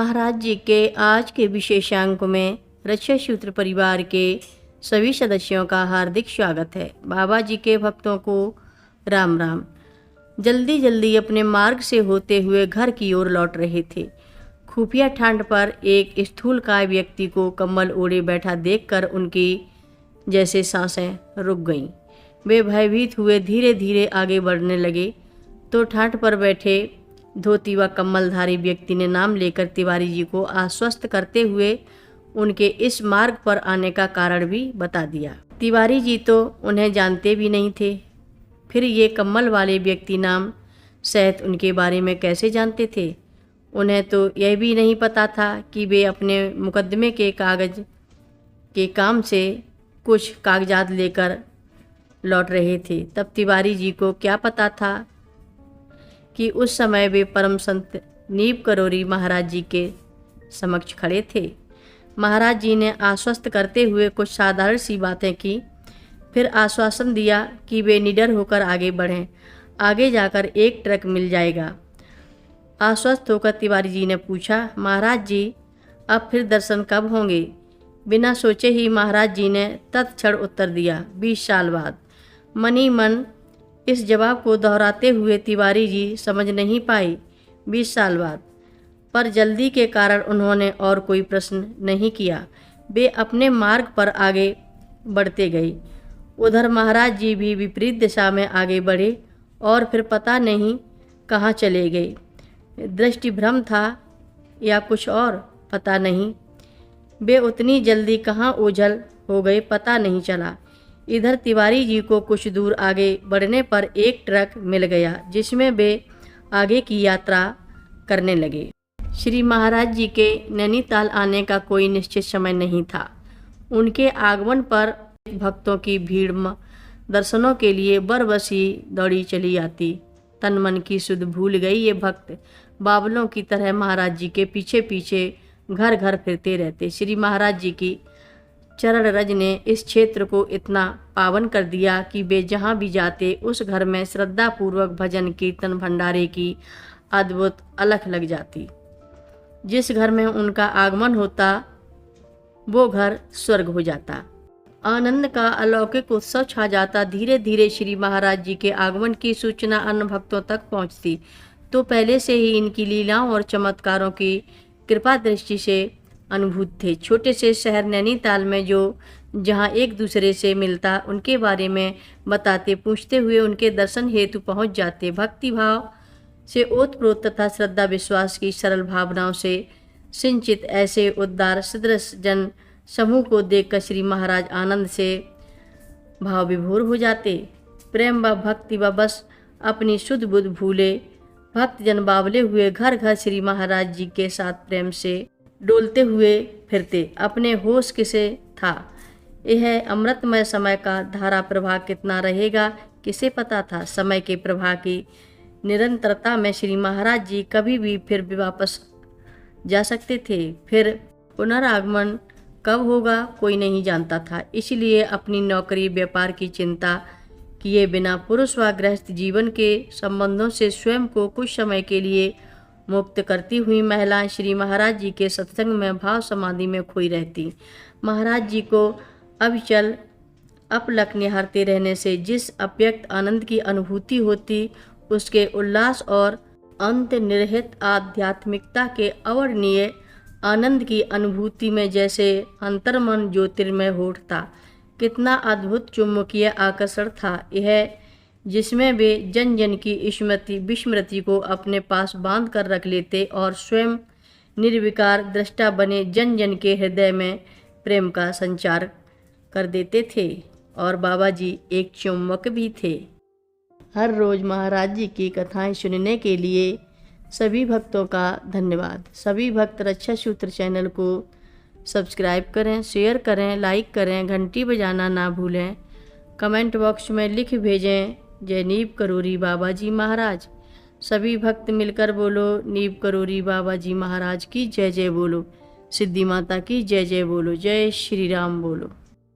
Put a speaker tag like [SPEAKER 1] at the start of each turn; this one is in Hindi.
[SPEAKER 1] महाराज जी के आज के विशेषांक में रक्षा सूत्र परिवार के सभी सदस्यों का हार्दिक स्वागत है। बाबा जी के भक्तों को राम राम। जल्दी जल्दी अपने मार्ग से होते हुए घर की ओर लौट रहे थे। खुफिया ठांड पर एक स्थूलकाय व्यक्ति को कम्बल ओढ़े बैठा देखकर उनकी जैसे सांसें रुक गईं। वे भयभीत हुए धीरे धीरे आगे बढ़ने लगे तो ठाठ पर बैठे धोती व कम्बलधारी व्यक्ति ने नाम लेकर तिवारी जी को आश्वस्त करते हुए उनके इस मार्ग पर आने का कारण भी बता दिया। तिवारी जी तो उन्हें जानते भी नहीं थे, फिर ये कम्बल वाले व्यक्ति नाम सहित उनके बारे में कैसे जानते थे। उन्हें तो यह भी नहीं पता था कि वे अपने मुकदमे के कागज के काम से कुछ कागजात लेकर लौट रहे थे। तब तिवारी जी को क्या पता था कि उस समय वे परम संत नीब करोरी महाराज जी के समक्ष खड़े थे। महाराज जी ने आश्वस्त करते हुए कुछ साधारण सी बातें की, फिर आश्वासन दिया कि वे निडर होकर आगे बढ़ें, आगे जाकर एक ट्रक मिल जाएगा। आश्वस्त होकर तिवारी जी ने पूछा, महाराज जी अब फिर दर्शन कब होंगे। बिना सोचे ही महाराज जी ने तत्क्षण उत्तर दिया, 20 साल बाद। मन ही मन इस जवाब को दोहराते हुए तिवारी जी समझ नहीं पाए 20 साल बाद, पर जल्दी के कारण उन्होंने और कोई प्रश्न नहीं किया। वे अपने मार्ग पर आगे बढ़ते गए। उधर महाराज जी भी विपरीत दिशा में आगे बढ़े और फिर पता नहीं कहाँ चले गए। दृष्टि भ्रम था या कुछ और, पता नहीं। वे उतनी जल्दी कहाँ ओझल हो गए पता नहीं चला। इधर तिवारी जी को कुछ दूर आगे बढ़ने पर एक ट्रक मिल गया जिसमें वे आगे की यात्रा करने लगे। श्री महाराज जी के नैनीताल आने का कोई निश्चित समय नहीं था। उनके आगमन पर भक्तों की भीड़ दर्शनों के लिए बरबसी दौड़ी चली आती। तन मन की सुध भूल गई ये भक्त बावलों की तरह महाराज जी के पीछे पीछे घर घर फिरते रहते। श्री महाराज जी की चरण रज ने इस क्षेत्र को इतना पावन कर दिया कि वे जहाँ भी जाते उस घर में श्रद्धा पूर्वक भजन कीर्तन भंडारे की अद्भुत अलख लग जाती। जिस घर में उनका आगमन होता वो घर स्वर्ग हो जाता। आनंद का अलौकिक उत्सव छा जाता। धीरे धीरे श्री महाराज जी के आगमन की सूचना अन्य भक्तों तक पहुँचती तो पहले से ही इनकी लीलाओं और चमत्कारों की कृपा दृष्टि से अनुभूत थे। छोटे से शहर नैनीताल में जो जहाँ एक दूसरे से मिलता उनके बारे में बताते, पूछते हुए उनके दर्शन हेतु पहुँच जाते। भक्ति भाव से ओतप्रोत तथा श्रद्धा विश्वास की सरल भावनाओं से सिंचित ऐसे उद्दार सदृश जन समूह को देखकर श्री महाराज आनंद से भाव विभोर हो जाते। प्रेम व भक्ति व बस अपनी शुद्ध बुद्ध भूले भक्तजन बावले हुए घर घर श्री महाराज जी के साथ प्रेम से डोलते हुए फिरते। अपने होश किसे था। यह अमृतमय समय का धारा प्रवाह कितना रहेगा किसे पता था। समय के प्रवाह की निरंतरता में श्री महाराज जी कभी भी फिर भी वापस जा सकते थे। फिर पुनरागमन कब होगा कोई नहीं जानता था। इसलिए अपनी नौकरी व्यापार की चिंता किए बिना पुरुष व गृहस्थ जीवन के संबंधों से स्वयं को कुछ समय के लिए मुक्त करती हुई महिलाएं श्री महाराज जी के सत्संग में भाव समाधि में खोई रहती। महाराज जी को अविचल अपलक निहारते रहने से जिस अव्यक्त आनंद की अनुभूति होती उसके उल्लास और अंत निरहित आध्यात्मिकता के अवर्णनीय आनंद की अनुभूति में जैसे अंतर्मन ज्योतिर्मय हो उठता। कितना अद्भुत चुम्बकीय आकर्षण था यह, जिसमें वे जन जन की स्मृति विस्मृति को अपने पास बांध कर रख लेते और स्वयं निर्विकार दृष्टा बने जन जन के हृदय में प्रेम का संचार कर देते थे। और बाबा जी एक चुम्बक भी थे। हर रोज़ महाराज जी की कथाएं सुनने के लिए सभी भक्तों का धन्यवाद। सभी भक्त रक्षा सूत्र चैनल को सब्सक्राइब करें, शेयर करें, लाइक करें, घंटी बजाना ना भूलें। कमेंट बॉक्स में लिख भेजें, जय नीब करोरी बाबा जी महाराज। सभी भक्त मिलकर बोलो, नीब करोरी बाबा जी महाराज की जय जय बोलो, सिद्धि माता की जय जय बोलो, जय श्री राम बोलो।